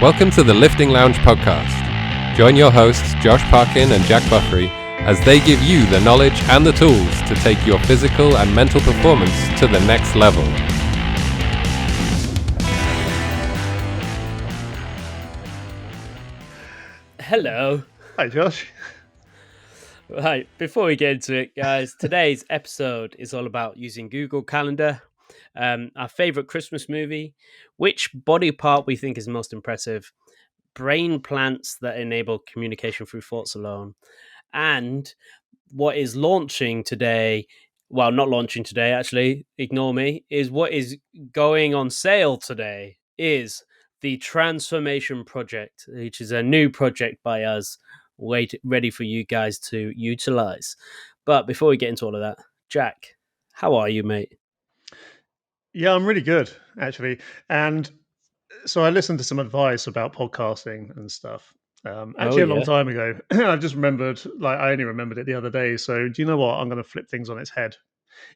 Welcome to the Lifting Lounge podcast. Join your hosts, Josh Parkin and Jack Buffery, as they give you the knowledge and the tools to take your physical and mental performance to the next level. Hello. Hi, Josh. Right, before we get into it, guys, today's episode is all about using Google Calendar, our favorite Christmas movie, which body part we think is most impressive, brain plants that enable communication through thoughts alone, and what is launching today. Well, not launching today, actually, ignore me, is what is going on sale today is the Transformation Project, which is a new project by us, ready for you guys to utilize. But before we get into all of that, Jack, how are you, mate? Yeah, I'm really good, actually. And so I listened to some advice about podcasting and stuff. Actually, a long time ago. I just remembered, I only remembered it the other day. So, do you know what? I'm going to flip things on its head.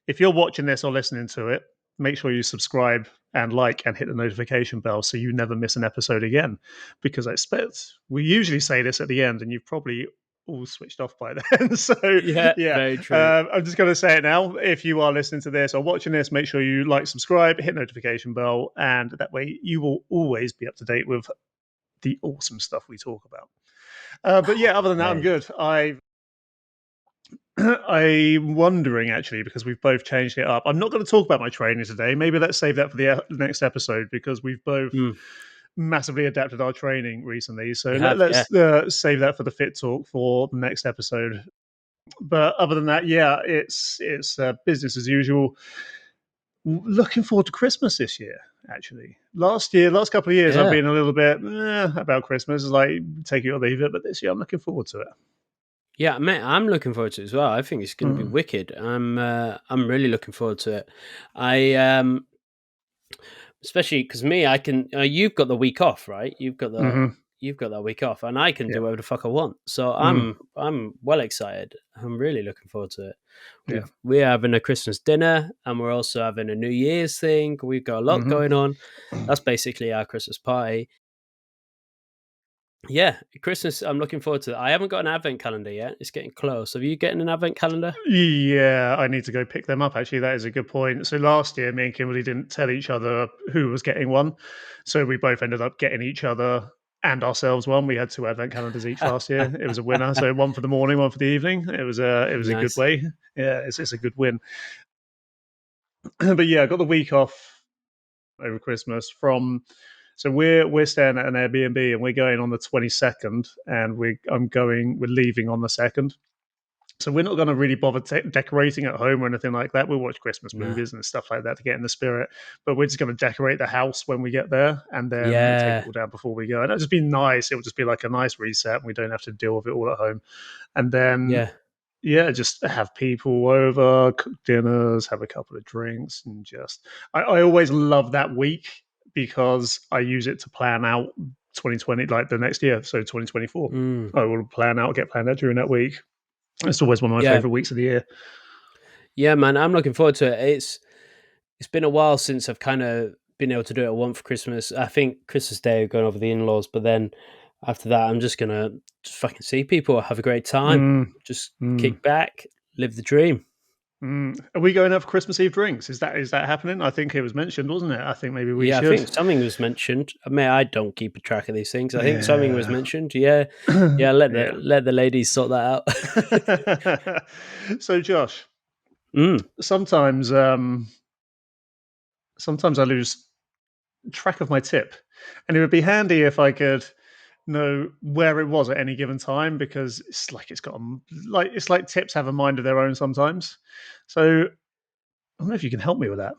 If you're watching this or listening to it, make sure you subscribe and like and hit the notification bell so you never miss an episode again. Because I expect we usually say this at the end, and you've probably all switched off by then. So yeah, Very true. I'm just going to say it now. If you are listening to this or watching this, make sure you like, subscribe, hit notification bell, and that way you will always be up to date with the awesome stuff we talk about. But yeah, other than that, I'm good. I'm wondering, actually, because we've both changed it up. I'm not going to talk about my training today. Maybe let's save that for the next episode, because we've both massively adapted our training recently. So let's save that for the fit talk for the next episode. But other than that, yeah, it's business as usual. Looking forward to Christmas this year. Actually, last couple of years, I've been a little bit about Christmas, like take it or leave it. But this year, I'm looking forward to it. Yeah, mate, I'm looking forward to it as well. I think it's going to be wicked. I'm really looking forward to it. Especially because me, I can. You've got the week off, right? You've got that week off, and I can do whatever the fuck I want. So I'm well excited. I'm really looking forward to it. We're having a Christmas dinner, and we're also having a New Year's thing. We've got a lot going on. That's basically our Christmas party. Yeah, Christmas, I'm looking forward to it. I haven't got an advent calendar yet. It's getting close. Have you getting an advent calendar? Yeah, I need to go pick them up, actually. That is a good point. So last year, me and Kimberly didn't tell each other who was getting one. So we both ended up getting each other and ourselves one. We had 2 advent calendars each last year. It was a winner. So one for the morning, one for the evening. It was a good way. Yeah, it's a good win. But yeah, I got the week off over Christmas from... So we're staying at an Airbnb, and we're going on the 22nd, and we're leaving on the 2nd. So we're not going to really bother decorating at home or anything like that. We'll watch Christmas movies and stuff like that to get in the spirit. But we're just going to decorate the house when we get there, and then take it all down before we go. And it'll just be nice. It'll just be like a nice reset, and we don't have to deal with it all at home. And then just have people over, cook dinners, have a couple of drinks, and just I always love that week, because I use it to plan out 2020, like the next year, so 2024. I will get planned out during that week. It's always one of my favorite weeks of the year. Yeah, man, I'm looking forward to it. It's been a while since I've kind of been able to do it at once for Christmas. I think Christmas Day we're going over the in-laws, but then after that, I'm just gonna fucking see people, have a great time, just kick back, live the dream. Are we going out for Christmas Eve drinks? Is that happening? I think it was mentioned, wasn't it? I think maybe we should. I think something was mentioned. I mean, I don't keep a track of these things. I think something was mentioned. Yeah. Let the ladies sort that out. So, Josh, sometimes I lose track of my tip, and it would be handy if I could know where it was at any given time, because it's like it's like tips have a mind of their own sometimes. So I don't know if you can help me with that.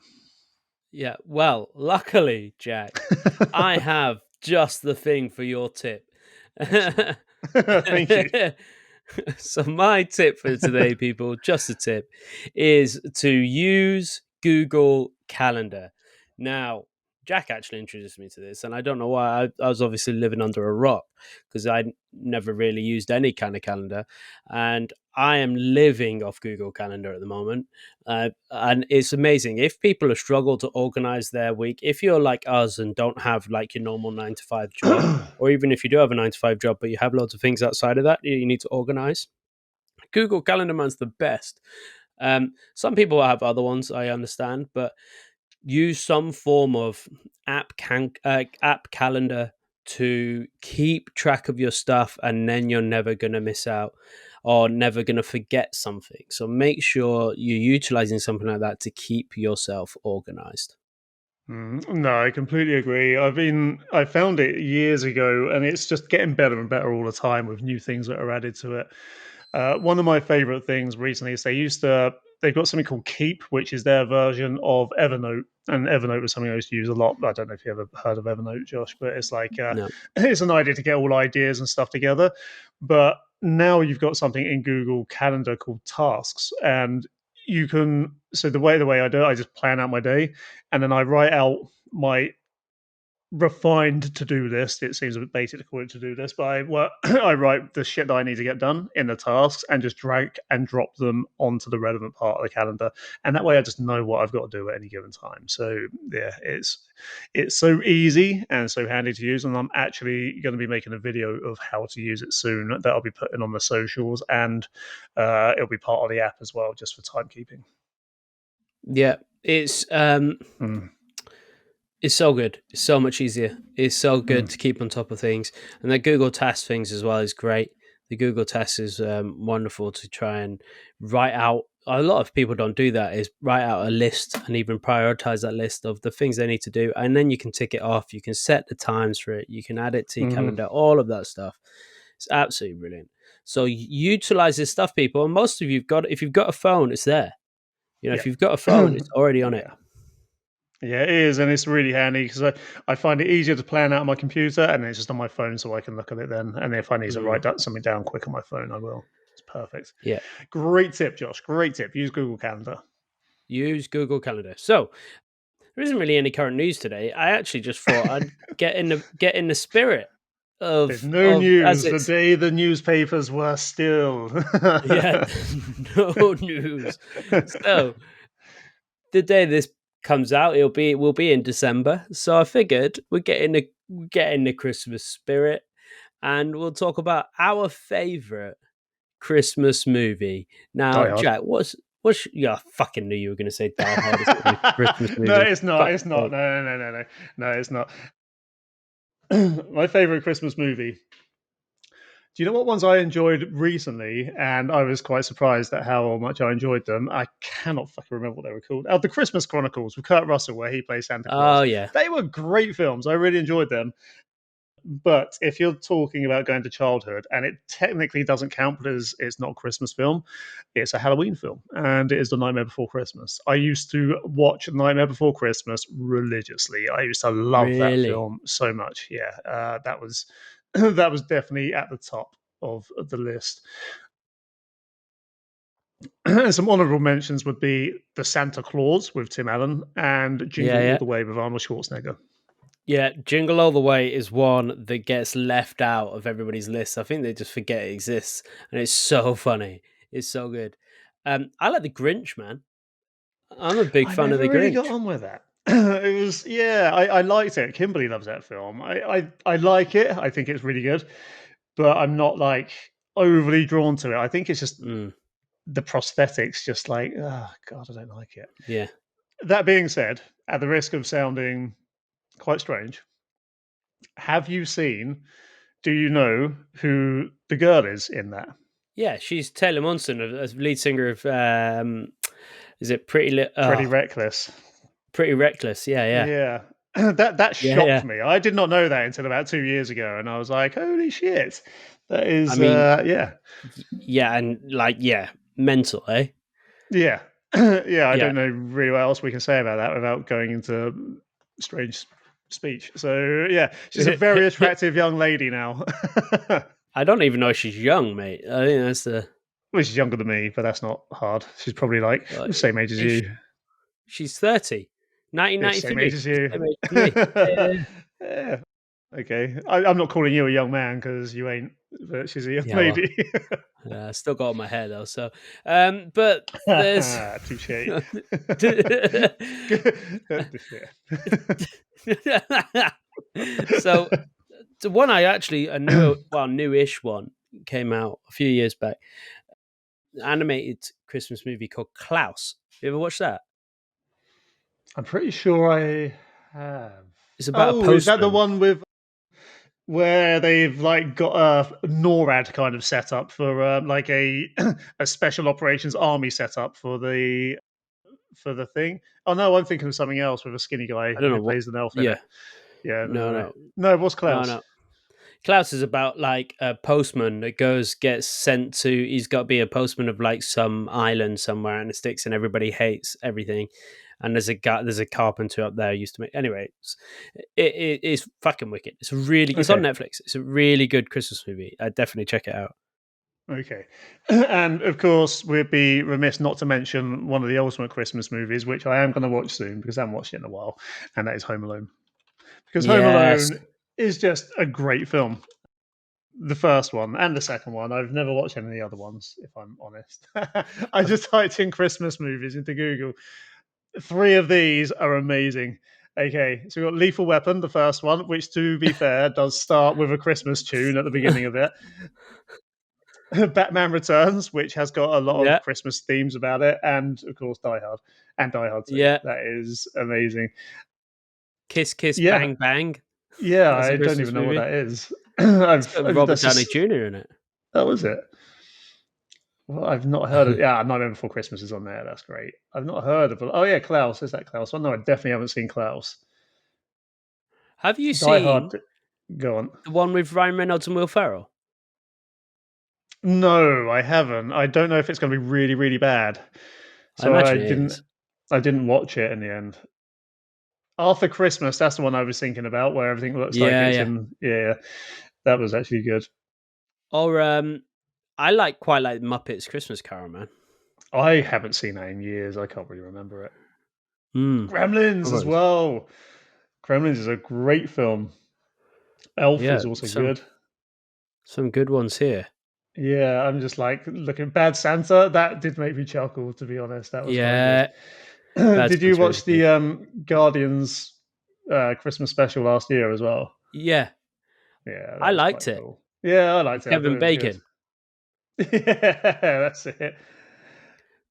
Yeah, well, luckily, Jack, I have just the thing for your tip. Thank you. So my tip for today, people, just a tip, is to use Google Calendar. Now, Jack actually introduced me to this, and I don't know why. I was obviously living under a rock because I never really used any kind of calendar, and I am living off Google Calendar at the moment. And it's amazing if people have struggled to organize their week. If you're like us and don't have like your normal 9 to 5 job, or even if you do have a 9 to 5 job but you have loads of things outside of that you need to organize, Google Calendar man's the best. Some people have other ones, I understand, but use some form of app calendar to keep track of your stuff, and then you're never going to miss out or never going to forget something. So make sure you're utilizing something like that to keep yourself organized. No, I completely agree. I found it years ago, and it's just getting better and better all the time with new things that are added to it. One of my favorite things recently is they've got something called Keep, which is their version of Evernote. And Evernote was something I used to use a lot. I don't know if you ever heard of Evernote, Josh, but it's like No. it's an idea to get all ideas and stuff together. But now you've got something in Google Calendar called Tasks, and you can. So the way I do it, I just plan out my day, and then I write out my refined to-do list. It seems a bit basic to call it to-do list, but I write the shit that I need to get done in the tasks and just drag and drop them onto the relevant part of the calendar. And that way I just know what I've got to do at any given time. So yeah, it's so easy and so handy to use. And I'm actually going to be making a video of how to use it soon that I'll be putting on the socials, and it'll be part of the app as well, just for timekeeping. Yeah, it's it's so good. It's so much easier. It's so good to keep on top of things. And the Google Task things as well is great. The Google Task is wonderful to try and write out. A lot of people don't do that, is write out a list and even prioritize that list of the things they need to do. And then you can tick it off. You can set the times for it. You can add it to your calendar, all of that stuff. It's absolutely brilliant. So utilize this stuff, people. And most of if you've got a phone, it's there. If you've got a phone, it's already on it. Yeah, it is, and it's really handy because I find it easier to plan out on my computer, and it's just on my phone, so I can look at it then. And if I need to write something down quick on my phone, I will. It's perfect. Yeah. Great tip, Josh. Great tip. Use Google Calendar. Use Google Calendar. So there isn't really any current news today. I actually just thought I'd get in the spirit of There's no as news. The it's day the newspapers were still. yeah, no news. So the day this comes out, we'll be in December. So I figured we'd get in the Christmas spirit, and we'll talk about our favorite Christmas movie. Now, Die Hard. Jack, yeah, I fucking knew you were going to say Die Hard is a Christmas movie. No, it's not. Fuck's It's not. sake. No, it's not. My favorite Christmas movie. Do you know what ones I enjoyed recently? And I was quite surprised at how much I enjoyed them. I cannot fucking remember what they were called. The Christmas Chronicles with Kurt Russell, where he plays Santa Claus. Oh yeah. They were great films. I really enjoyed them. But if you're talking about going to childhood, and it technically doesn't count because it's not a Christmas film, it's a Halloween film, and it is The Nightmare Before Christmas. I used to watch Nightmare Before Christmas religiously. I used to love that Really? film so much. Yeah, that was that was definitely at the top of the list. Some honorable mentions would be The Santa Claus with Tim Allen and Jingle Yeah. All the Way with Arnold Schwarzenegger. Yeah, Jingle All the Way is one that gets left out of everybody's list. I think they just forget it exists, and it's so funny. It's so good. I like The Grinch, man. I'm a big I fan of never The really got Grinch. on with that. It was, yeah, I liked it. Kimberly loves that film. I like it. I think it's really good, but I'm not like overly drawn to it. I think it's just the prosthetics, just like, oh God, I don't like it. Yeah. That being said, at the risk of sounding quite strange, have you seen, do you know who the girl is in that? Yeah, she's Taylor Momsen, as lead singer of is it Pretty Reckless. Pretty Reckless? Yeah. Yeah. That Yeah. shocked me. I did not know that until about 2 years ago, and I was like, "Holy shit!" That I is, mean, yeah, yeah, and mental, eh? yeah, yeah. I Yeah. don't know really what else we can say about that without going into strange speech. So yeah, she's a very attractive young lady now. I don't even know if she's young, mate. I think that's the. Well, she's younger than me, but that's not hard. She's probably like the same age as Is you. she's 30. Same age 1993. as you. Same age as me. Yeah. Yeah. Okay. I'm not calling you a young man because you ain't, but she's a young Yeah, well, lady. I still got all my hair though. So, but there's Touche. Yeah. so the one I actually newish one came out a few years back. Animated Christmas movie called Klaus. You ever watched that? I'm pretty sure I have. It's about a Oh, is that the postman. one with where they've like got a NORAD kind of setup for like a a special operations army setup for the thing? Oh no, I'm thinking of something else with a skinny guy I don't know who what. plays an elf in Yeah, it. Yeah, no, no, no, no. What's no, Klaus? no. Klaus is about like a postman that gets sent to. He's got to be a postman of like some island somewhere, and it sticks, and everybody hates everything. And there's a carpenter up there who used to make. Anyway, it's fucking wicked. It's on Okay, Netflix. It's a really good Christmas movie. I definitely check it out. okay. And of course, we'd be remiss not to mention one of the ultimate Christmas movies, which I am going to watch soon because I haven't watched it in a while, and that is Home Alone. Because Home Yes. Alone is just a great film. The first one and the second one. I've never watched any of the other ones, if I'm honest. I just typed in Christmas movies into Google. Three of these are amazing. Okay, so we've got Lethal Weapon, the first one, which, to be fair, does start with a Christmas tune at the beginning of it. Batman Returns, which has got a lot of Yeah. Christmas themes about it, and of course Die Hard and Die Hard 2. Yeah. That is amazing. Kiss Kiss Yeah, Bang Bang. yeah. That's a I don't even Christmas know what movie. that is. It's got Robert That's Downey just Jr. in it. that was it. Well, I've not heard of. Yeah, Nightmare Before Christmas is on there. That's great. I've not heard of. Oh yeah, Klaus. Is that Klaus? Well, no, I definitely haven't seen Klaus. Have you Die Hard. seen Go on. the one with Ryan Reynolds and Will Ferrell? No, I haven't. I don't know if it's going to be really, really bad. I So I imagine it didn't. is. I didn't watch it in the end. After Christmas, that's the one I was thinking about, where everything looks like Yeah, it's yeah. in. Yeah, that was actually good. Or I quite like Muppets Christmas Carol, man. I haven't seen that in years. I can't really remember it. Hmm. Gremlins as well. Gremlins is a great film. Elf Yeah, is also good. some good ones here. Yeah, I'm just like looking. Bad Santa, that did make me chuckle, to be honest. That was quite Yeah, good. Bad Did you Santa is watch good. the Guardians Christmas special last year as well? Yeah, Yeah, that I was liked quite it. cool. Yeah, I liked it. I thought Kevin it was good. Bacon. Yeah, that's it.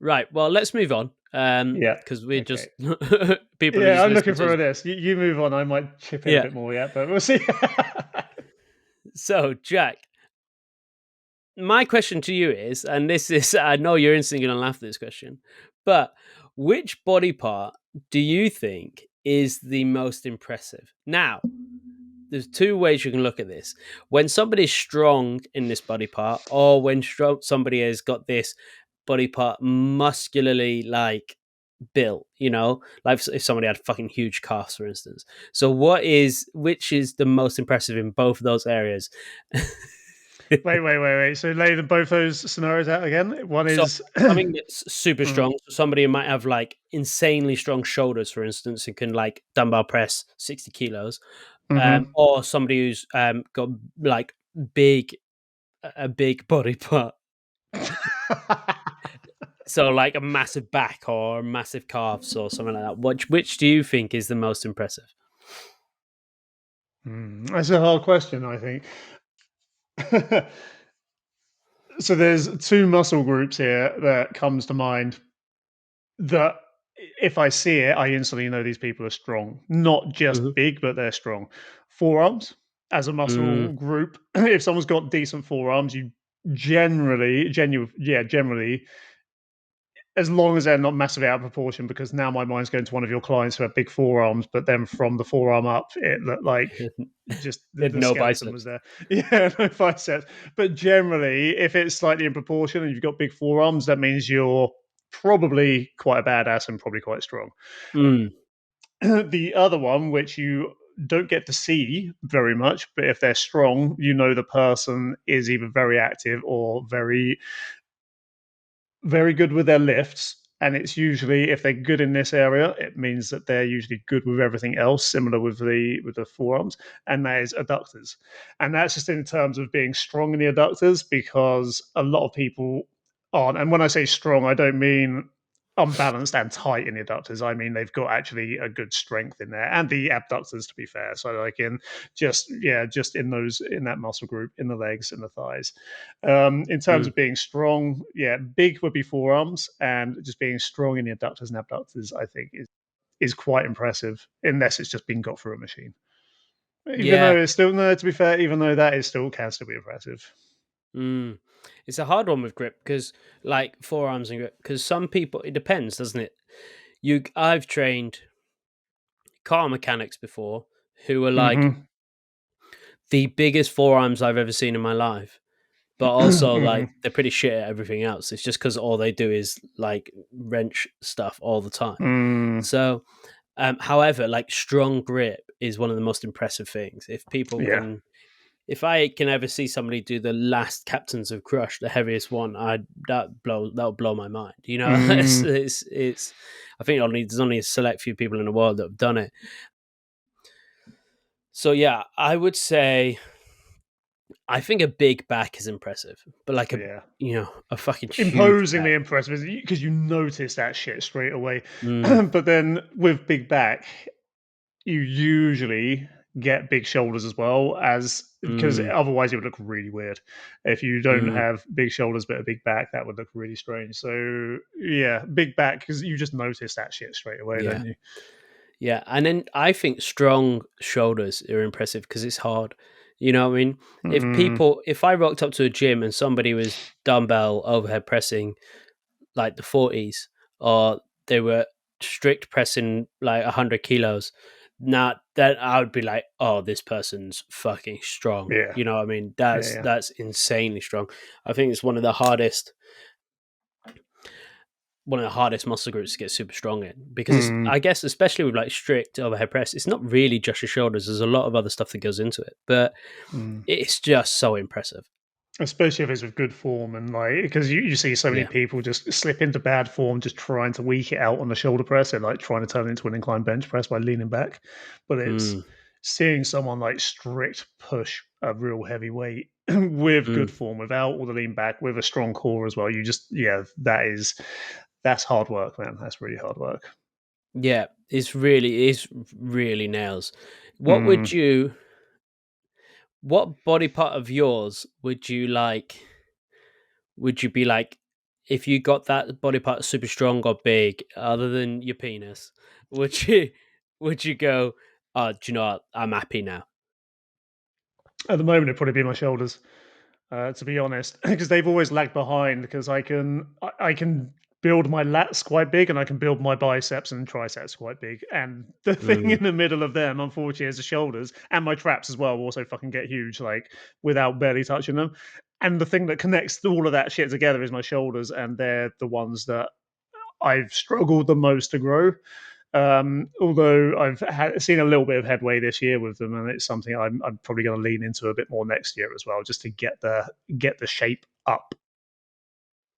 Right. Well, let's move on. Yeah. Because we're Okay. just people are Yeah, just I'm listening looking to us. for this. You move on. I might chip in a Yeah. bit more yet, but we'll see. So, Jack, my question to you is, and this is, I know you're instantly going to laugh at this question, but which body part do you think is the most impressive? Now, there's two ways you can look at this. When somebody's strong in this body part, or when somebody has got this body part muscularly like built, like if somebody had fucking huge calves, for instance. So, which is the most impressive in both of those areas? Wait. So lay both those scenarios out again. One So is something that's super Mm. strong. Somebody who might have like insanely strong shoulders, for instance, and can like dumbbell press 60 kilos, Mhm. or somebody who's got like big a big body part. So like a massive back or massive calves or something like that. Which do you think is the most impressive? That's a hard question, I think. So there's two muscle groups here that comes to mind that if I see it, I instantly know these people are strong. Not just Mhm. big, but they're strong. Forearms as a muscle group. If someone's got decent forearms, you generally, as long as they're not massively out of proportion, because now my mind's going to one of your clients who have big forearms, but then from the forearm up, it looked like just Had the no skeleton biceps. was there. Yeah, no biceps. But generally, if it's slightly in proportion and you've got big forearms, that means you're probably quite a badass and probably quite strong. Mm. The other one, which you don't get to see very much, but if they're strong, you know the person is either very active or very, very good with their lifts And it's usually, if they're good in this area, it means that they're usually good with everything else, similar with the forearms, and that is adductors. And that's just in terms of being strong in the adductors, because a lot of people aren't. And when I say strong, I don't mean unbalanced and tight in the adductors. I mean they've got actually a good strength in there, and the abductors, to be fair. So like in just in that muscle group, in the legs and the thighs. In terms Mm. of being strong, big would be forearms, and just being strong in the adductors and abductors, I think is quite impressive, unless it's just been got through a machine. Even Yeah. though it's still, no, to be fair, even though that is still can still be impressive. Mm. It's a hard one with grip because, like forearms and grip, because some people, it depends, doesn't it? I've trained car mechanics before who are like Hmm. the biggest forearms I've ever seen in my life, but also Hmm. like they're pretty shit at everything else. It's just because all they do is like wrench stuff all the time. Mm, So, however, like strong grip is one of the most impressive things. yeah. If I can ever see somebody do the last Captains of Crush, the heaviest one, that'll blow my mind. You know, Mm, it's. I think there's only a select few people in the world that have done it. So yeah, I would say I think a big back is impressive, but like yeah. a fucking huge Imposingly back. impressive because you notice that shit straight away. Mm, But then with big back, you usually get big shoulders as well, as because mm, otherwise it would look really weird. If you don't mm, have big shoulders but a big back, that would look really strange. So yeah, big back, because you just notice that shit straight away, yeah, don't you? yeah, and then I think strong shoulders are impressive because it's hard. You know what I mean? Mm, If I rocked up to a gym and somebody was dumbbell overhead pressing like the 40s, or they were strict pressing like 100 kilos, now that I would be like, oh, this person's fucking strong. yeah, You know what I mean? yeah, yeah. That's insanely strong. I think it's one of the hardest muscle groups to get super strong in, because it's, Mm. I guess, especially with like strict overhead press, it's not really just your shoulders. There's a lot of other stuff that goes into it, but Mm. it's just so impressive. Especially if it's with good form, and like, because you see so many Yeah. people just slip into bad form, just trying to weak it out on the shoulder press, and like trying to turn it into an incline bench press by leaning back. But it's Mm, seeing someone like strict push a real heavy weight with good mm. form, without all the lean back, with a strong core as well. You just, that's hard work, man. That's really hard work. Yeah, it's really nails. What Mm. would you what body part of yours would you like would you be like if you got that body part super strong or big, other than your penis, would you would you go, oh, do you know what? I'm happy now. At the moment, it'd probably be my shoulders, to be honest, because they've always lagged behind. Because I can build my lats quite big, and I can build my biceps and triceps quite big, and the thing Mm, in the middle of them, unfortunately, is the shoulders, and my traps as well. Also, fucking get huge, like without barely touching them. And the thing that connects all of that shit together is my shoulders, and they're the ones that I've struggled the most to grow. Although seen a little bit of headway this year with them, and it's something I'm probably going to lean into a bit more next year as well, just to get the shape up.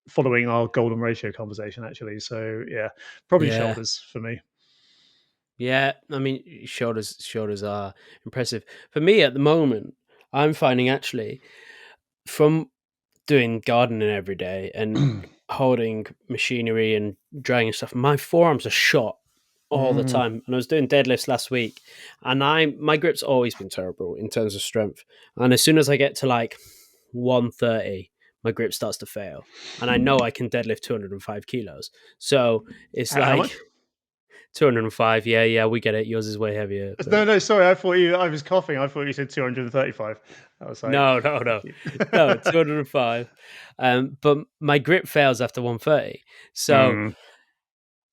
Following our golden ratio conversation, actually, so yeah, probably yeah. shoulders for me. Yeah. I mean, shoulders are impressive. For me at the moment, I'm finding actually from doing gardening every day and holding machinery and drying and stuff, my forearms are shot all the Mm, time. And I was doing deadlifts last week, and my grip's always been terrible in terms of strength. And as soon as I get to like 130, my grip starts to fail. And I know I can deadlift 205 kilos. So it's how like much? 205. Yeah, yeah, we get it. Yours is way heavier, No, but no, sorry. I was coughing. I thought you said 235. I was like, no, no, fuck no, you. no, 205. But my grip fails after 130. So Mm,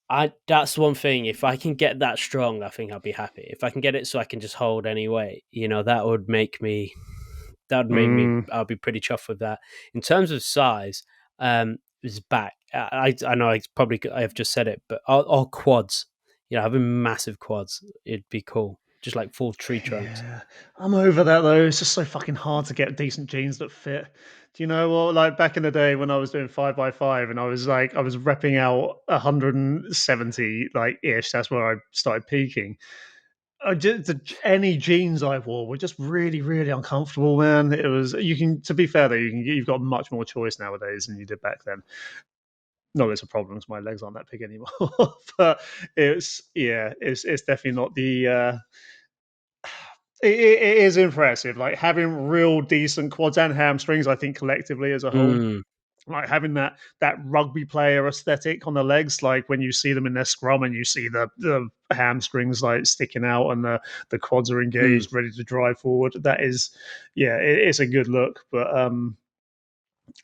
I that's one thing. If I can get that strong, I think I'll be happy. If I can get it so I can just hold any weight, that would make me mm. I'll be pretty chuffed with that. In terms of size, is back. I know I have just said it, but or quads. Having massive quads, it'd be cool. just like full tree trunks. Yeah, I'm over that though. It's just so fucking hard to get decent jeans that fit. Do you know what? Like back in the day when I was doing 5x5 and I was repping out 170 like ish. That's where I started peaking. Any jeans I wore were just really, really uncomfortable, man. It was you can. To be fair though, you've got much more choice nowadays than you did back then. Not that it's a problem because my legs aren't that big anymore, but it's definitely not the. It is impressive, like having real decent quads and hamstrings. I think collectively as a whole, Mm, like having that rugby player aesthetic on the legs, like when you see them in their scrum and you see the hamstrings like sticking out and the quads are mm, engaged, ready to drive forward. That is, yeah, it's a good look, but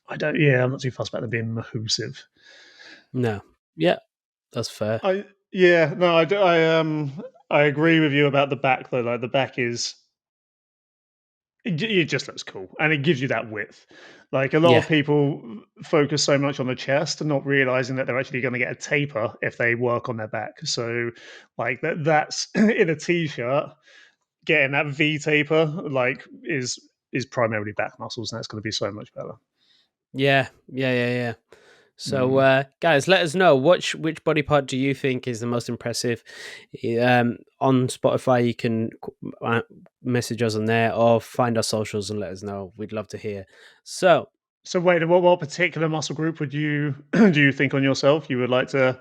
I don't. Yeah, I'm not too fussed about them being mahoosive. no. Yeah, that's fair. I yeah, no, I do, I agree with you about the back though. Like the back is it just looks cool and it gives you that width. Like a lot Yeah. of people focus so much on the chest and not realizing that they're actually going to get a taper if they work on their back. So like that's in a t-shirt, getting that V taper like is primarily back muscles and that's going to be so much better. Yeah. So, Mm. guys, let us know which body part do you think is the most impressive. On Spotify, you can message us on there or find our socials and let us know. We'd love to hear. So, So wait, what particular muscle group would you do you think on yourself you would like to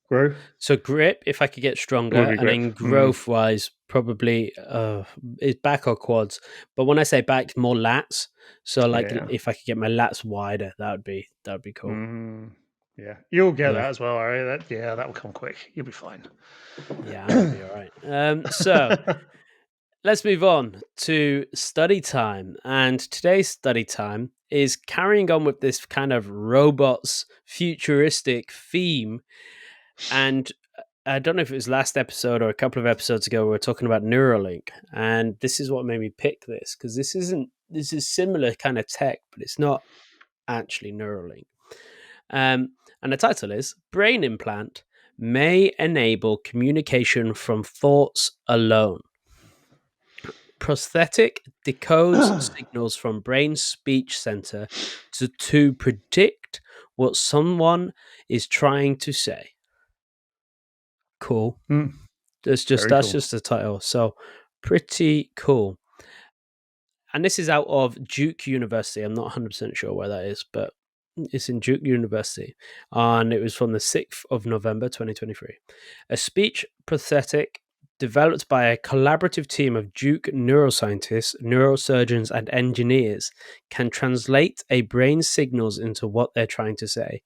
grow? so grip, if I could get It would stronger, be and grip. then growth wise, probably is back or quads. But when I say back, more lats. So, like, Yeah. if I could get my lats wider, that would be cool. Mm, yeah, you'll get Yeah, that as well, Ari. That will come quick. You'll be fine. yeah, I'm gonna be all right. So. Let's move on to study time. And today's study time is carrying on with this kind of robots futuristic theme. And I don't know if it was last episode or a couple of episodes ago, we were talking about Neuralink. And this is what made me pick this because this is similar kind of tech, but it's not actually Neuralink. And the title is Brain Implant May Enable Communication from Thoughts Alone. Prosthetic decodes signals from brain speech center to predict what someone is trying to say. Cool. Mm, That's very cool. just the title. So pretty cool. And this is out of Duke University. I'm not 100% sure where that is, but it's in Duke University. And it was from the 6th of November, 2023. A speech prosthetic developed by a collaborative team of Duke neuroscientists, neurosurgeons, and engineers can translate a brain's signals into what they're trying to say.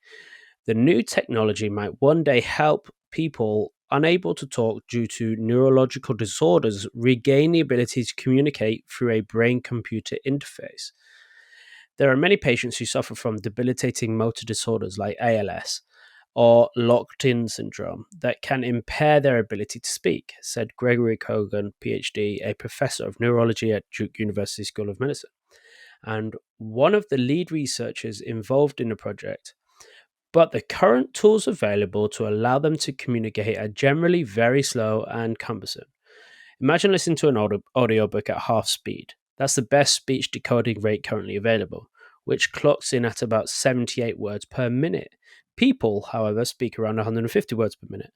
The new technology might one day help people unable to talk due to neurological disorders regain the ability to communicate through a brain computer interface. There are many patients who suffer from debilitating motor disorders like ALS or locked in syndrome that can impair their ability to speak, said Gregory Kogan, PhD, a professor of neurology at Duke University School of Medicine, and one of the lead researchers involved in the project. But the current tools available to allow them to communicate are generally very slow and cumbersome. Imagine listening to an audiobook at half speed. That's the best speech decoding rate currently available, which clocks in at about 78 words per minute. People, however, speak around 150 words per minute.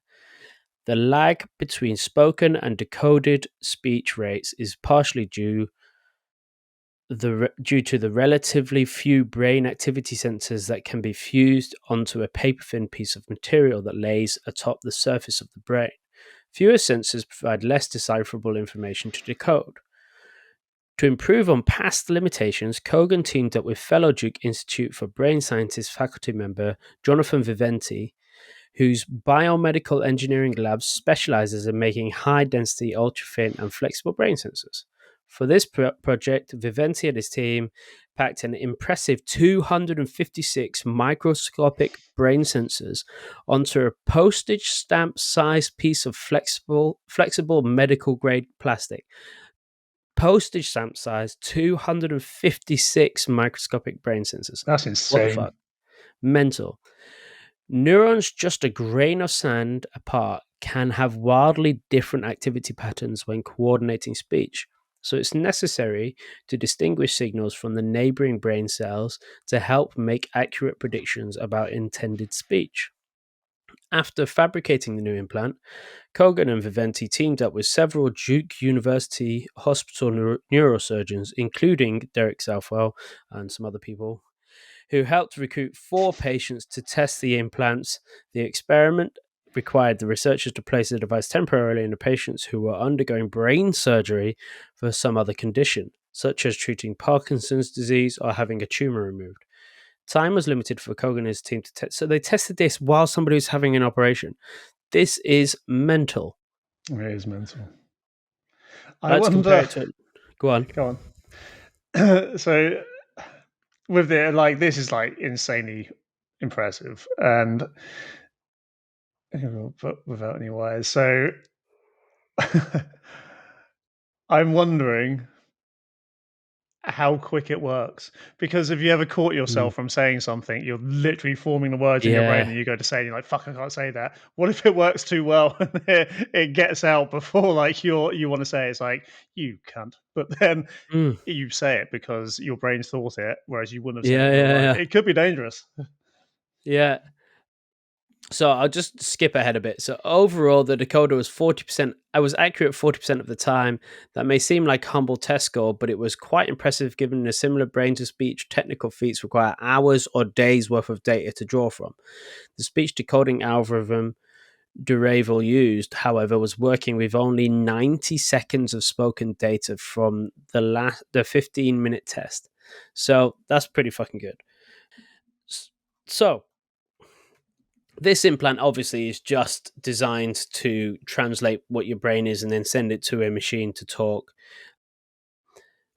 The lag between spoken and decoded speech rates is partially due to the relatively few brain activity sensors that can be fused onto a paper-thin piece of material that lays atop the surface of the brain. Fewer sensors provide less decipherable information to decode. To improve on past limitations, Kogan teamed up with fellow Duke Institute for Brain Sciences faculty member Jonathan Viventi, whose biomedical engineering lab specializes in making high-density, ultra-thin, and flexible brain sensors. For this project, Viventi and his team packed an impressive 256 microscopic brain sensors onto a postage stamp sized piece of flexible medical grade plastic. Postage stamp size 256 microscopic brain sensors. That's What the insane. fuck? Mental. Neurons just a grain of sand apart can have wildly different activity patterns when coordinating speech. So it's necessary to distinguish signals from the neighboring brain cells to help make accurate predictions about intended speech. After fabricating the new implant, Kogan and Viventi teamed up with several Duke University hospital neurosurgeons, including Derek Southwell and some other people, who helped recruit 4 patients to test the implants. The experiment required the researchers to place the device temporarily in the patients who were undergoing brain surgery for some other condition, such as treating Parkinson's disease or having a tumor removed. Time was limited for Kogan and his team to test. So they tested this while somebody was having an operation. This is mental. It is mental. I I like to compare wonder. it to. Go on. Go on. So with it, like this is like insanely impressive, and but without any wires. So I'm wondering how quick it works, because if you ever caught Mm. yourself from saying something, you're literally forming the words in your brain, Yeah. and you go to say, and you're like, "Fuck, I can't say that." What if it works too well and it gets out before like you want to say it? It's like you can't, but then Mm. you say it because your brain's thought it, whereas you wouldn't have said it Yeah. in real Yeah. life. Yeah. It could be dangerous. Yeah. So I'll just skip ahead a bit. So overall, the decoder was 40%. I was accurate 40% of the time. That may seem like a humble test score, but it was quite impressive given the similar brain to speech technical feats require hours or days worth of data to draw from. The speech decoding algorithm Duravel used, however, was working with only 90 seconds of spoken data from the 15-minute test. So that's pretty fucking good. So this implant obviously is just designed to translate what your brain is and then send it to a machine to talk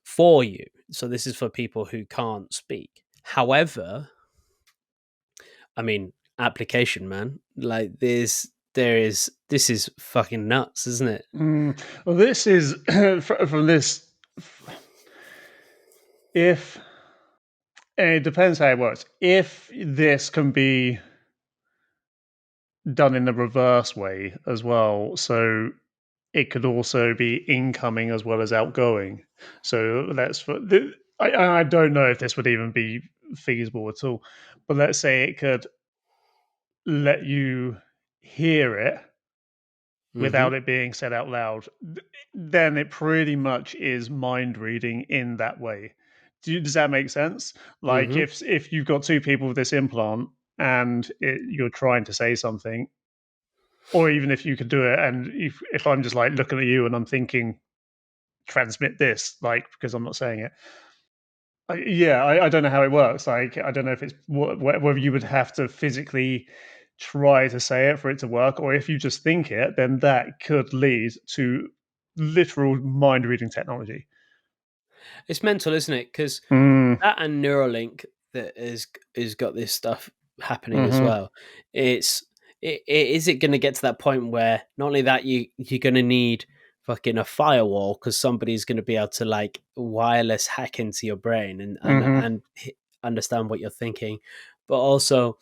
for you. So this is for people who can't speak. However, I mean, application, man. Like this is fucking nuts, isn't it? Well, this is from this. If it depends how it works. If this can be done in the reverse way as well, so it could also be incoming as well as outgoing. So that's for I don't know if this would even be feasible at all, but let's say it could let you hear it Mm-hmm. without it being said out loud, then it pretty much is mind reading in that way. Does that make sense? Like Mm-hmm. if you've got two people with this implant and you're trying to say something, or even if you could do it, and if I'm just like looking at you and I'm thinking transmit this, like because I'm not saying it. I don't know how it works. Like, I don't know if it's whether you would have to physically try to say it for it to work, or if you just think it, then that could lead to literal mind reading technology. It's mental, isn't it? Because Mm, that and Neuralink that is got this stuff happening as hmm well. It's is it going to get to that point where not only that you're going to need fucking a firewall because somebody's going to be able to like wireless hack into your brain hmm understand what you're thinking, but also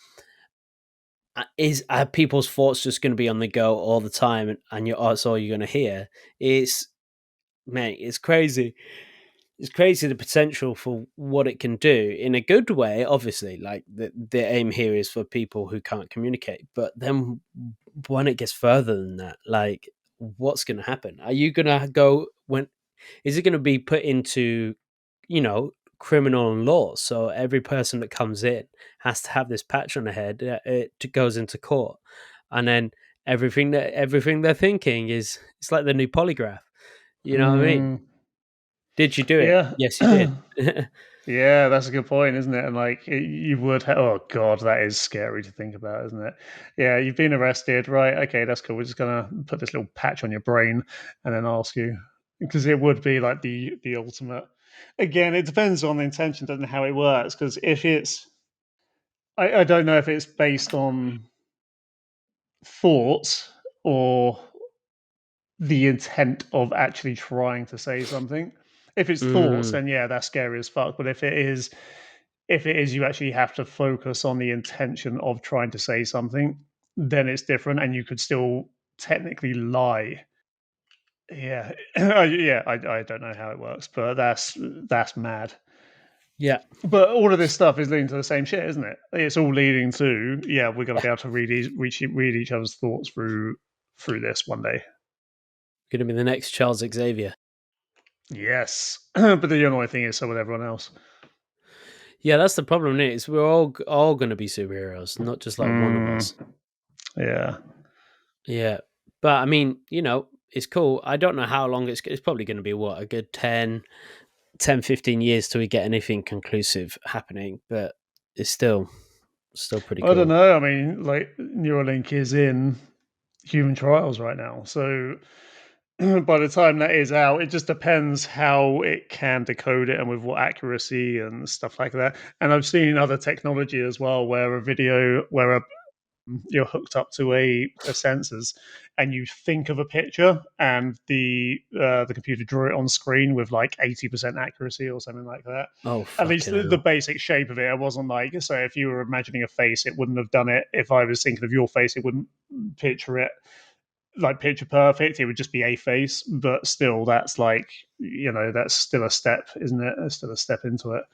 are people's thoughts just going to be on the go all the time and that's all you're going to hear? It's man, it's crazy. It's crazy the potential for what it can do in a good way. Obviously, like the aim here is for people who can't communicate. But then when it gets further than that, like what's going to happen? Are you going to go when? Is it going to be put into, criminal law? So every person that comes in has to have this patch on the head. It goes into court, and then everything they're thinking is it's like the new polygraph. You know what I mean? mm, Did you do it? yeah. Yes, you did. Yeah, that's a good point, isn't it? And like you would, oh god, that is scary to think about, isn't it? Yeah, you've been arrested, right? Okay, that's cool. We're just gonna put this little patch on your brain and then ask you, because it would be like the ultimate. Again, it depends on the intention, doesn't it, how it works? Because if it's, I don't know if it's based on thoughts or the intent of actually trying to say something. If it's thoughts, Mm. then yeah, that's scary as fuck. But if it is you actually have to focus on the intention of trying to say something, then it's different and you could still technically lie. Yeah, yeah. I don't know how it works, but that's mad. Yeah. But all of this stuff is leading to the same shit, isn't it? It's all leading to we're going to be able to read each other's thoughts through this one day. Going to be the next Charles Xavier. Yes, but the annoying thing is so with everyone else. Yeah, that's the problem. Is we're all going to be superheroes, not just like one of us. Yeah. Yeah, but I mean, it's cool. I don't know how long it's probably going to be. What, a good 10, 15 years till we get anything conclusive happening, but it's still pretty cool. I don't know. I mean, like Neuralink is in human trials right now, so by the time that is out, it just depends how it can decode it and with what accuracy and stuff like that. And I've seen other technology as well, where you're hooked up to a sensors, and you think of a picture, and the computer drew it on screen with like 80% accuracy or something like that. Oh, At least fucking the hell. basic shape of it. It wasn't like, so if you were imagining a face, it wouldn't have done it. If I was thinking of your face, it wouldn't picture it like picture perfect. It would just be a face, but still, that's like, that's still a step, isn't it? It's still a step into it.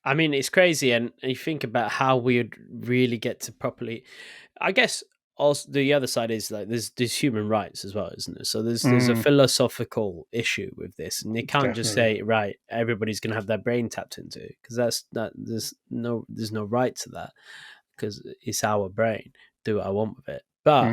I mean, it's crazy, and you think about how we would really get to properly. I guess also the other side is like there's human rights as well, isn't there? So there's a philosophical issue with this, and you can't just Definitely. say, right, everybody's going to have their brain tapped into, because there's no right to that, because it's our brain. Do what I want with it, but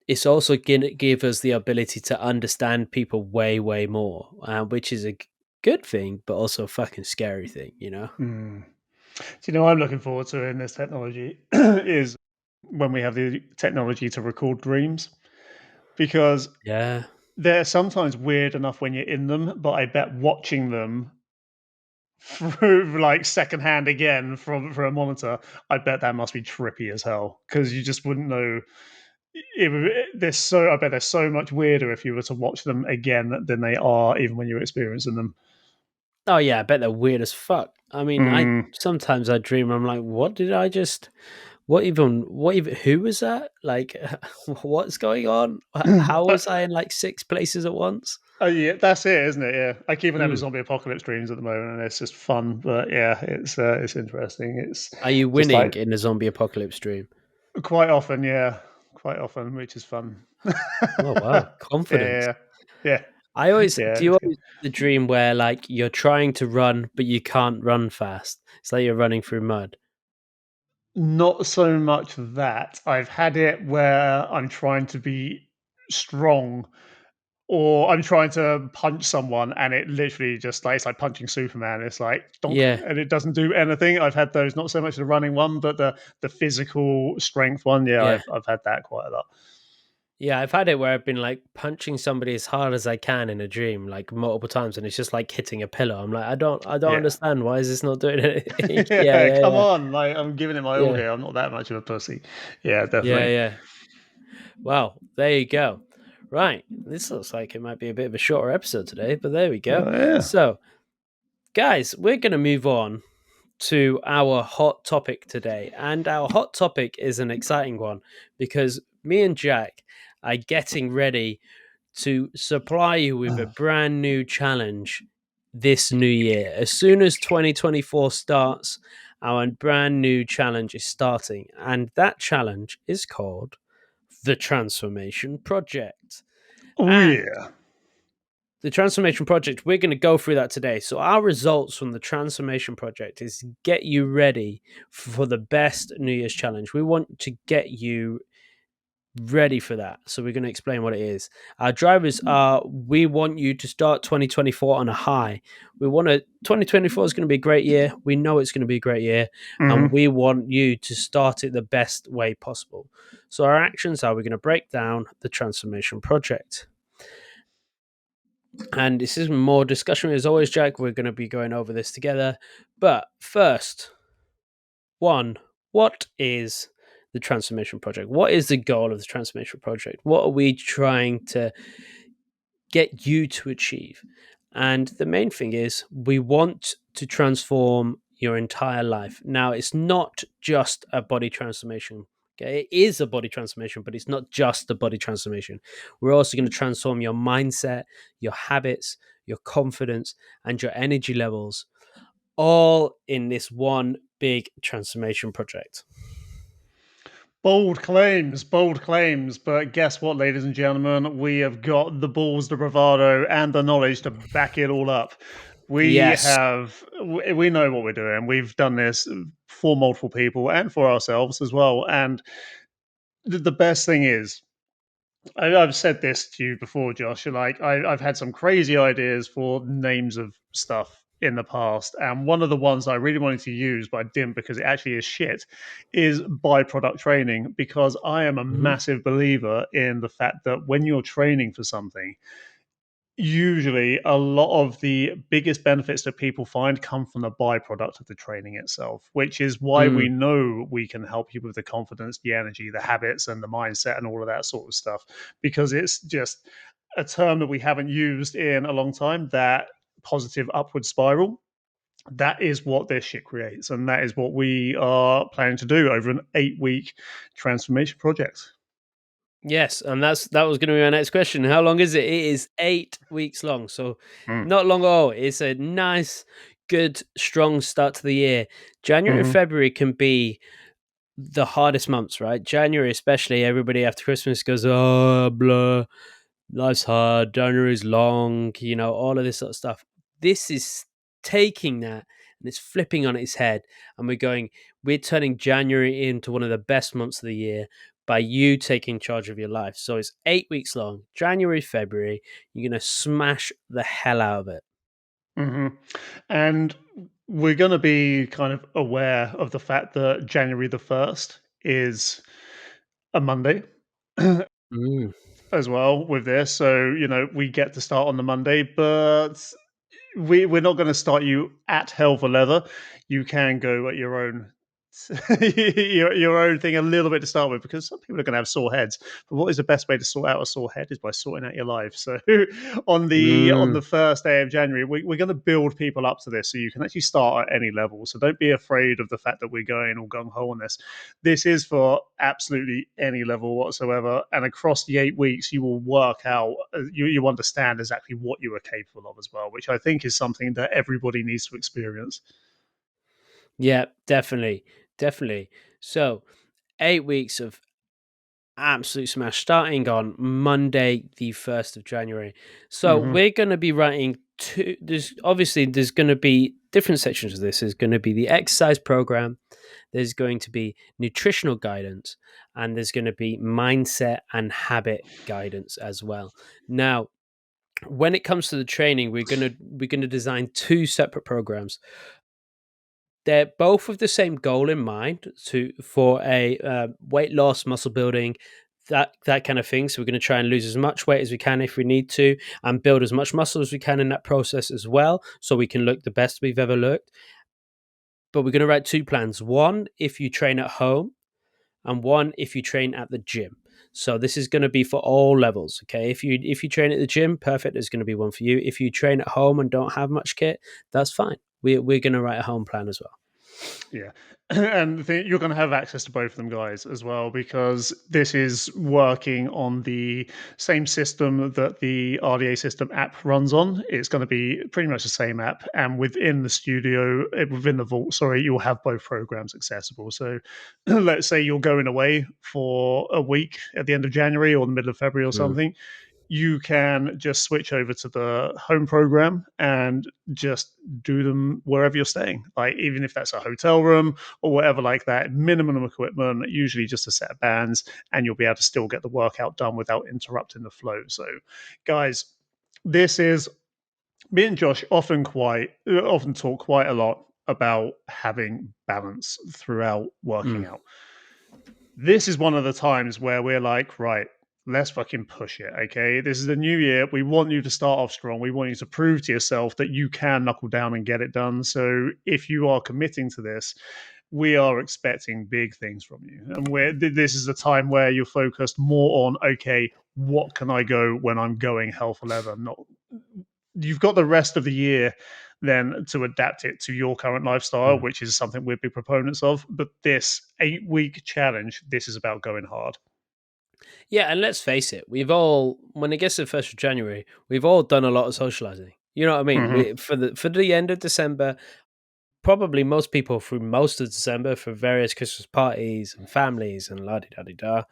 it's also going to give us the ability to understand people way more, which is a good thing, but also a fucking scary thing, Do you know what I'm looking forward to in this technology is when we have the technology to record dreams, because Yeah. they're sometimes weird enough when you're in them, but I bet watching them through like secondhand again from a monitor, I bet that must be trippy as hell, because you just wouldn't know. I bet they're so much weirder if you were to watch them again than they are even when you're experiencing them. Oh yeah, I bet they're weird as fuck. I mean, I Mm. sometimes I dream. I'm like, what did I just? What even? Who was that? Like, what's going on? How was I in like 6 places at once? Oh yeah, that's it, isn't it? Yeah, I keep on having Mm. zombie apocalypse dreams at the moment, and it's just fun. But yeah, it's interesting. It's Are you just winning like in a zombie apocalypse dream? quite often, yeah, quite often, which is fun. Oh wow, confidence. Yeah, yeah, I always yeah. do. You always have the dream where like you're trying to run, but you can't run fast. It's like you're running through mud. Not so much that. I've had it where I'm trying to be strong, or I'm trying to punch someone, and it literally just like it's like punching Superman. It's like donk, Yeah, and it doesn't do anything. I've had those, not so much the running one, but the physical strength one. Yeah, yeah. I've had that quite a lot. Yeah, I've had it where I've been like punching somebody as hard as I can in a dream, like multiple times, and it's just like hitting a pillow. I'm like, I don't Yeah. understand. Why is this not doing anything? Yeah, Yeah, yeah, come yeah, on. Like, I'm giving it my all yeah, here. I'm not that much of a pussy. Yeah, yeah, definitely. yeah. Well, there you go. Right, this looks like it might be a bit of a shorter episode today, but there we go. Oh, yeah. So, guys, we're gonna move on to our hot topic today, and our hot topic is an exciting one because me and Jack are getting ready to supply you with a brand new challenge this new year. As soon as 2024 starts, our brand new challenge is starting, and that challenge is called the Transformation Project. Oh, And yeah. the Transformation Project, we're going to go through that today. So, our results from the Transformation Project is get you ready for the best New Year's challenge. We want to get you ready for that. So we're going to explain what it is. Our drivers are, we want you to start 2024 on a high. 2024 is going to be a great year. We know it's going to be a great year, and Hmm. we want you to start it the best way possible. So our actions are, we're going to break down the Transformation Project. And this is more discussion as always, Jack. We're going to be going over this together. But first, one, what is the Transformation Project? What is the goal of the Transformation Project? What are we trying to get you to achieve? And the main thing is, we want to transform your entire life. Now, it's not just a body transformation. Okay, it is a body transformation, but it's not just a body transformation. We're also going to transform your mindset, your habits, your confidence, and your energy levels, all in this one big transformation project. Bold claims. But guess what, ladies and gentlemen? We have got the balls, the bravado, and the knowledge to back it all up. Yes. We know what we're doing. We've done this for multiple people and for ourselves as well. And the best thing is, I've said this to you before, Josh. Like I've had some crazy ideas for names of stuff in the past, and one of the ones I really wanted to use, but I didn't because it actually is shit, is byproduct training. Because I am a Mhm. massive believer in the fact that when you're training for something, usually a lot of the biggest benefits that people find come from the byproduct of the training itself, which is why we Mm. know we can help you with the confidence, the energy, the habits, and the mindset, and all of that sort of stuff, because it's just a term that we haven't used in a long time, that positive upward spiral. That is what this shit creates, and that is what we are planning to do over an 8-week transformation project. Yes, and that was going to be my next question. How long is it? It is 8 weeks long, so Mm. not long at all. It's a nice, good, strong start to the year. January and Mhm. February can be the hardest months, right? January, especially, everybody after Christmas goes, oh, blah, life's hard. January's long, all of this sort of stuff. This is taking that and it's flipping on its head. And we're turning January into one of the best months of the year by you taking charge of your life. So it's 8 weeks long, January, February. You're going to smash the hell out of it. hmm And we're going to be kind of aware of the fact that January the 1st is a Monday Mm. as well with this. So, we get to start on the Monday, but we're not going to start you at hell for leather. You can go at your own your own thing a little bit to start with, because some people are going to have sore heads. But what is the best way to sort out a sore head is by sorting out your life. So on Mm. the first day of January, we're going to build people up to this, so you can actually start at any level. So don't be afraid of the fact that we're going all gung ho on this. This is for absolutely any level whatsoever, and across the 8 weeks, you will work out, you understand exactly what you are capable of as well, which I think is something that everybody needs to experience. Yeah, definitely. Definitely. So 8 weeks of absolute smash starting on Monday, the 1st of January. So hmm we're going to be writing two. There's going to be different sections of this. There's going to be the exercise program, there's going to be nutritional guidance, and there's going to be mindset and habit guidance as well. Now, when it comes to the training, we're going to design two separate programs. They're both with the same goal in mind, for a weight loss, muscle building, that kind of thing. So we're going to try and lose as much weight as we can if we need to, and build as much muscle as we can in that process as well, so we can look the best we've ever looked. But we're going to write two plans: one if you train at home, and one if you train at the gym. So this is going to be for all levels. Okay, if you train at the gym, perfect. There's going to be one for you. If you train at home and don't have much kit, that's fine. We're going to write a home plan as well. Yeah. And you're going to have access to both of them, guys, as well, because this is working on the same system that the RDA system app runs on. It's going to be pretty much the same app. And within the studio, within the vault, sorry, you'll have both programs accessible. So let's say you're going away for a week at the end of January or the middle of February or Mm. something, you can just switch over to the home program and just do them wherever you're staying. Like, even if that's a hotel room or whatever, like that, minimum equipment, usually just a set of bands, and you'll be able to still get the workout done without interrupting the flow. So, guys, this is me and Josh often talk quite a lot about having balance throughout working Mm. out. This is one of the times where we're like, right, let's fucking push it. Okay. This is a new year. We want you to start off strong. We want you to prove to yourself that you can knuckle down and get it done. So if you are committing to this, we are expecting big things from you. And this is a time where you're focused more on, okay, what can I go when I'm going hell for leather? Not, you've got the rest of the year then to adapt it to your current lifestyle, which is something we're big proponents of. But this 8-week challenge, this is about going hard. Yeah, and let's face it, we've all, when it gets to the 1st of January, we've all done a lot of socializing. You know what I mean? Mhm. For the end of December, probably most people through most of December for various Christmas parties and families and la di da di da,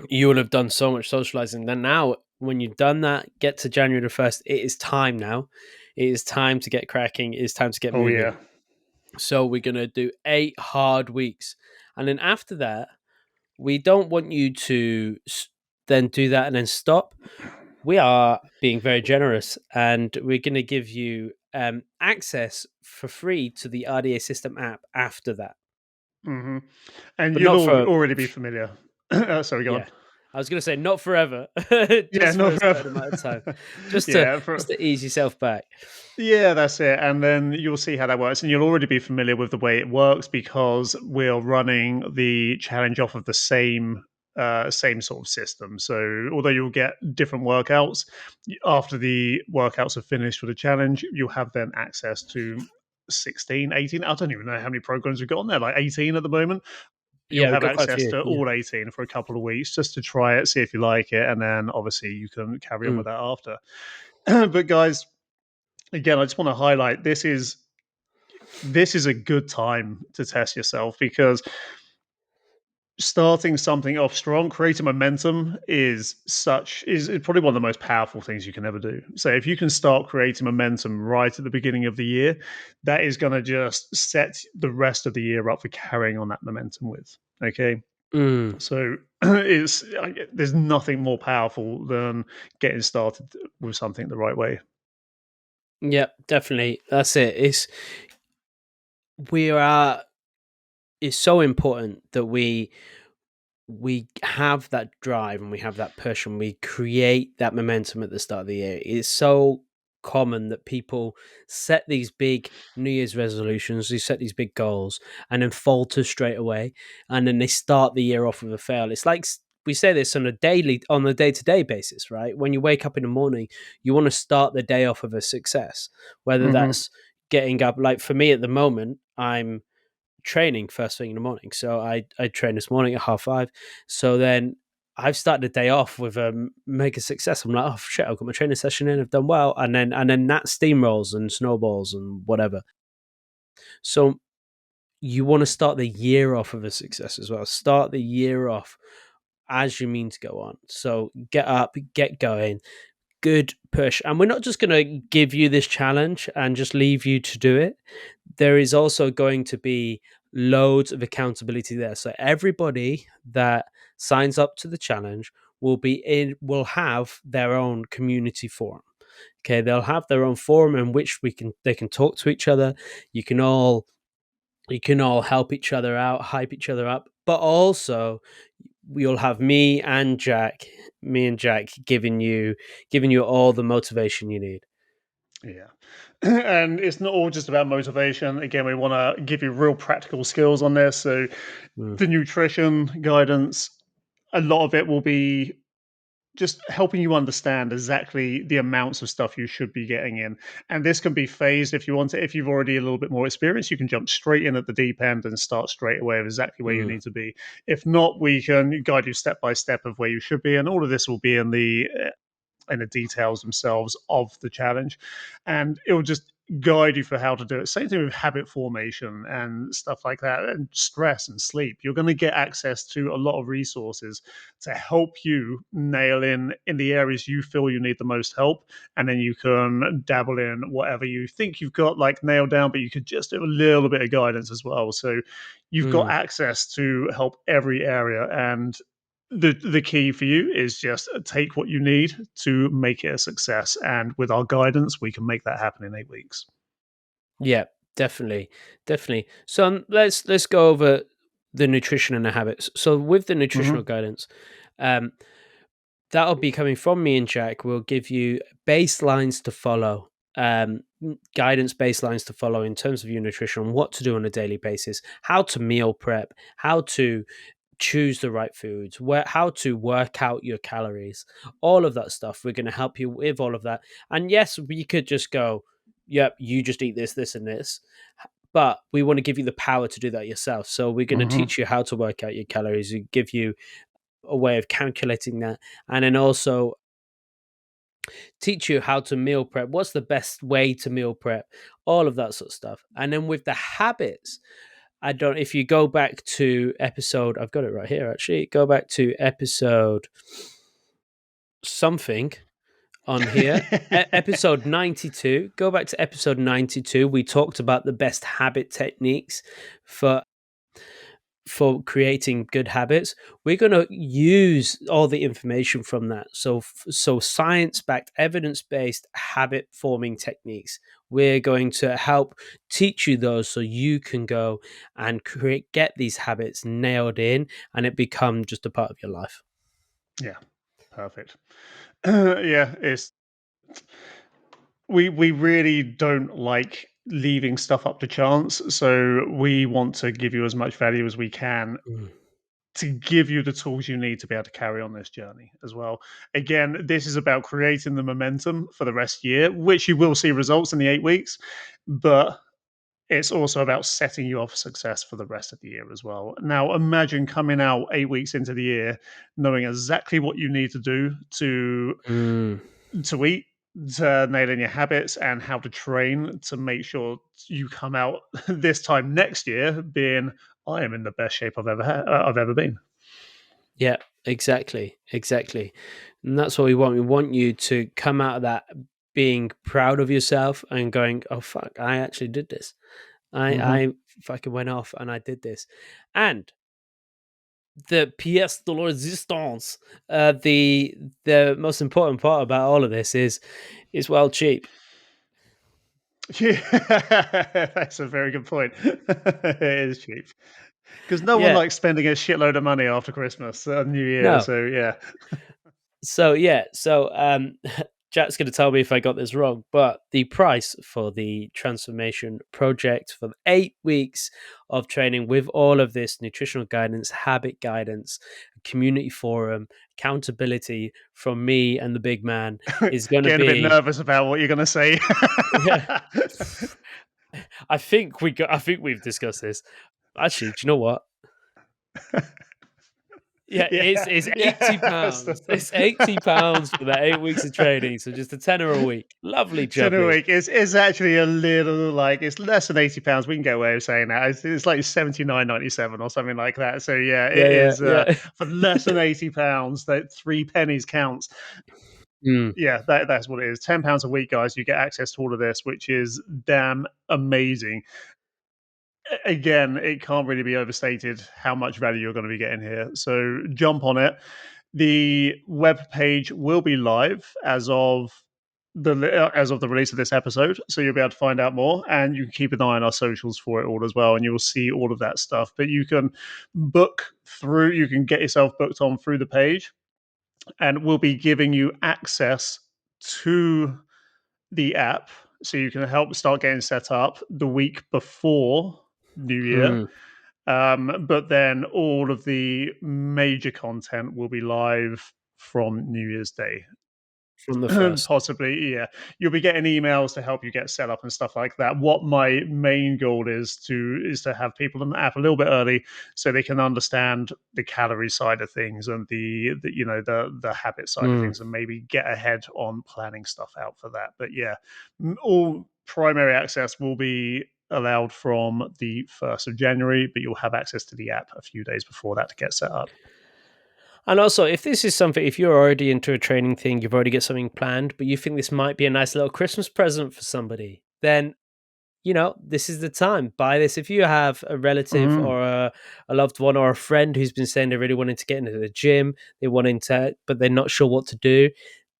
you will have done so much socializing. Then now, when you've done that, get to January the 1st, it is time now. It is time to get cracking. It is time to get Oh moving. yeah. So we're going to do 8 hard weeks. And then after that, we don't want you to then do that and then stop. We are being very generous, and we're going to give you access for free to the RDA system app after that. Hmm. And But you'll not for, already be familiar. Sorry, go on. yeah. I was going to say not forever, Yeah, just no for a forever. certain amount of time, just to Yeah, ease yourself back. yeah, that's it. And then you'll see how that works. And you'll already be familiar with the way it works because we're running the challenge off of the same sort of system. So although you'll get different workouts, after the workouts are finished for the challenge, you'll have then access to 16, 18. I don't even know how many programs we've got on there, like 18 at the moment. You'll Yeah, we've have got quite a access few. to Yeah. all 18 for a couple of weeks just to try it, see if you like it. And then obviously you can carry on Mm. with that after. But guys, again, I just want to highlight this is a good time to test yourself because starting something off strong, creating momentum is probably one of the most powerful things you can ever do. So if you can start creating momentum right at the beginning of the year, that is going to just set the rest of the year up for carrying on that momentum with. Okay. Mm. So there's nothing more powerful than getting started with something the right way. Yeah, definitely. That's it. We are. It's so important that we have that drive and we have that push and we create that momentum at the start of the year. It's so common that people set these big New Year's resolutions, they set these big goals and then falter straight away. And then they start the year off with a fail. It's like we say this on a day-to-day basis, right? When you wake up in the morning, you want to start the day off with a success, whether Hmm. that's getting up. Like for me at the moment, I'm training first thing in the morning. So I trained this morning at 5:30. So then I've started the day off with a mega success. I'm like, oh shit, I've got my training session in, I've done well, and then that steamrolls and snowballs and whatever. So you want to start the year off with a success as well. Start the year off as you mean to go on. So get up, get going, good push. And we're not just going to give you this challenge and just leave you to do it. There is also going to be loads of accountability there. So everybody that signs up to the challenge will have their own community forum. Okay, they'll have their own forum in which they can talk to each other. You can all help each other out, hype each other up, but also you'll have me and Jack giving you all the motivation you need. Yeah. And it's not all just about motivation. Again, we want to give you real practical skills on this. So, Mm, the nutrition guidance, a lot of it will be just helping you understand exactly the amounts of stuff you should be getting in. And this can be phased if you want to. If you've already a little bit more experience, you can jump straight in at the deep end and start straight away of exactly where you mm, need to be. If not, we can guide you step by step of where you should be. And all of this will be in the details themselves of the challenge, and it will just guide you for how to do it. Same thing with habit formation and stuff like that, and stress and sleep. You're going to get access to a lot of resources to help you nail in the areas you feel you need the most help, and then you can dabble in whatever you think you've got like nailed down, but you could just do a little bit of guidance as well. So you've got mm. access to help every area, and the key for you is just take what you need to make it a success, and with our guidance we can make that happen in 8 weeks. Yeah, definitely, definitely. So let's go over the nutrition and the habits. So with the nutritional Hmm. guidance, um, that'll be coming from me and Jack. We'll give you baselines to follow, guidance baselines to follow in terms of your nutrition, what to do on a daily basis, how to meal prep, how to choose the right foods, how to work out your calories, all of that stuff. We're going to help you with all of that. And yes, we could just go. yep, you just eat this, this, and this. But we want to give you the power to do that yourself. So we're going to Hmm. teach you how to work out your calories. We give you a way of calculating that, and then also teach you how to meal prep. What's the best way to meal prep? All of that sort of stuff. And then with the habits, I don't. If you go back to episode, I've got it right here. Actually, go back to episode something on here. Episode 92. Go back to episode 92. We talked about the best habit techniques for creating good habits. We're going to use all the information from that. So science-backed, evidence-based habit forming techniques. We're going to help teach you those so you can go and get these habits nailed in and it become just a part of your life. Yeah, perfect. Yeah, it's we really don't like leaving stuff up to chance, so we want to give you as much value as we can Mm. to give you the tools you need to be able to carry on this journey as well. Again, this is about creating the momentum for the rest of the year, which you will see results in the 8 weeks, but it's also about setting you up for success for the rest of the year as well. Now, imagine coming out 8 weeks into the year, knowing exactly what you need to do Mm. to eat, to nail in your habits, and how to train to make sure you come out this time next year being, I am in the best shape I've ever been. Yeah, exactly. Exactly. And that's what we want. We want you to come out of that being proud of yourself and going, oh, fuck, I actually did this. Hmm. I fucking went off and I did this. And the pièce de la résistance, the most important part about all of this is well cheap. Yeah, that's a very good point. It is cheap because no one Yeah, likes spending a shitload of money after Christmas and New Year. no. So yeah, So Jack's going to tell me if I got this wrong, but the price for the transformation project for 8 weeks of training with all of this nutritional guidance, habit guidance, community forum, accountability from me and the big man is going to getting a bit be. nervous about what you're going to say. Yeah, I think I think we've discussed this. Actually, do you know what? Yeah, Yeah, it's yes. £80. It's £80 for that 8 weeks of training. So just a tenner a week. Lovely 10 a jubbly. week is actually a little like it's less than £80. We can get away with saying that. It's like 79.97 or something like that. So yeah, Yeah, it yeah, is yeah. for less than £80. That 3 pennies counts. Mm, Yeah, that's what it is. £10 a week, guys. You get access to all of this, which is damn amazing. Again, it can't really be overstated how much value you're going to be getting here. So jump on it. The web page will be live as of the release of this episode, so you'll be able to find out more, and you can keep an eye on our socials for it all as well, and you will see all of that stuff. But you can you can get yourself booked on through the page, and we'll be giving you access to the app so you can help start getting set up the week before New Year. mm, But then all of the major content will be live from New Year's Day. from the first. Possibly, yeah. You'll be getting emails to help you get set up and stuff like that. What my main goal is to have people on the app a little bit early so they can understand the calorie side of things and the habit side of Mm. things, and maybe get ahead on planning stuff out for that. But yeah, all primary access will be allowed from the 1st of January, but you'll have access to the app a few days before that to get set up. And also, if this is something, if you're already into a training thing, you've already got something planned, but you think this might be a nice little Christmas present for somebody, then this is the time. Buy this. If you have a relative Mhm. or a loved one or a friend who's been saying they're really wanting to get into the gym, but they're not sure what to do.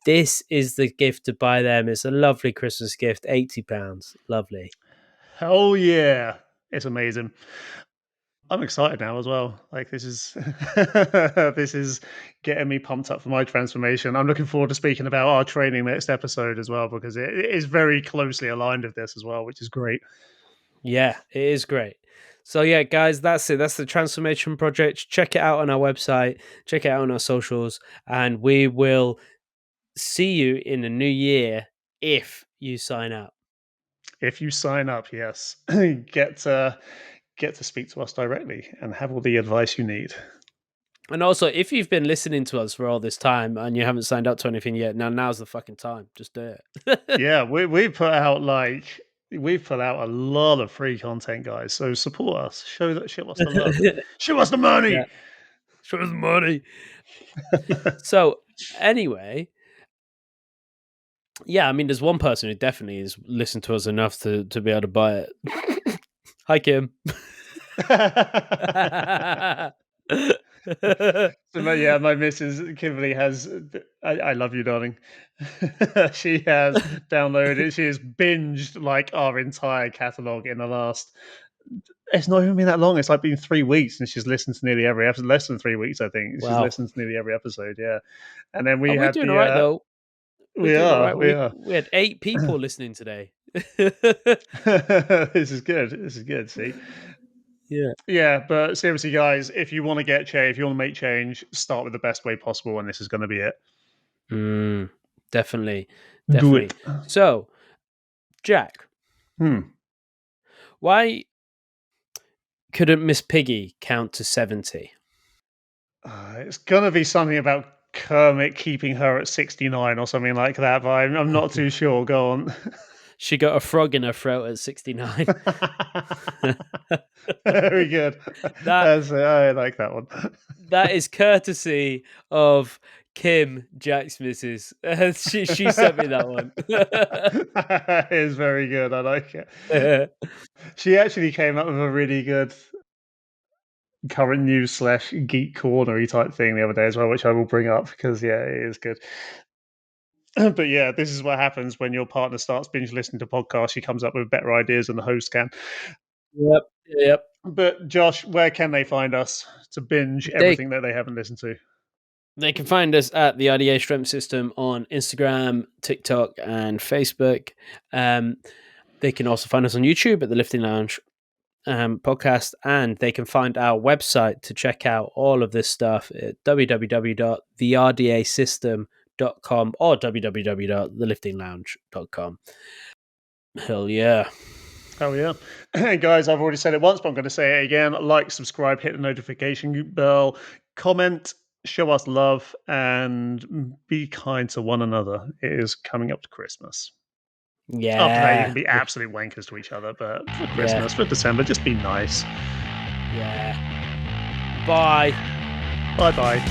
This is the gift to buy them. It's a lovely Christmas gift. £80. Lovely. Hell yeah. It's amazing. I'm excited now as well. Like this is this is getting me pumped up for my transformation. I'm looking forward to speaking about our training next episode as well because it is very closely aligned with this as well, which is great. Yeah, it is great. So yeah, guys, that's it. That's the transformation project. Check it out on our website. Check it out on our socials, and we will see you in the new year if you sign up. If you sign up, yes, get to speak to us directly and have all the advice you need. And also, if you've been listening to us for all this time and you haven't signed up to anything yet, now's the fucking time. Just do it. Yeah, we've put out a lot of free content, guys. So support us. Show us the love. Show us the money. Yeah. Show us the money. So anyway, yeah, I mean, there's one person who definitely has listened to us enough to be able to buy it. Hi, Kim. So yeah, my missus Kimberly has. I love you, darling. She has downloaded. She has binged like our entire catalog in the last. It's not even been that long. It's like been 3 weeks, and she's listened to nearly every episode. Less than 3 weeks, I think. She's Wow. listened to nearly every episode. Yeah, and then we Oh, we're had doing the. all right, though. We are. We had 8 people listening today. This is good. This is good. See. Yeah. Yeah, but seriously, guys, if you want to get change, if you want to make change, start with the best way possible, and this is going to be it. Definitely. Do it. So, Jack, why couldn't Miss Piggy count to 70? It's going to be something about Kermit keeping her at 69 or something like that, but I'm not too sure. Go on. She got a frog in her throat at 69. Very good. I like that one. That is courtesy of Kim, Jack's missus. She sent me that one. That is very good. I like it. She actually came up with a really good current news / geek cornery type thing the other day as well, which I will bring up because it is good. But yeah, this is what happens when your partner starts binge listening to podcasts. She comes up with better ideas than the host can. Yep. But Josh, where can they find us to binge everything that they haven't listened to? They can find us at the RDA Strength System on Instagram, TikTok, and Facebook. They can also find us on YouTube at the Lifting Lounge podcast, and they can find our website to check out all of this stuff at www.therdsystem.com or www.theliftinglounge.com. Hell yeah. Oh yeah. And guys, I've already said it once, but I'm going to say it again. Like, subscribe, hit the notification bell, comment, show us love, and be kind to one another. It is coming up to Christmas. Yeah. After that, you can be absolute wankers to each other, but for Christmas, for December, just be nice. Yeah. Bye. Bye-bye.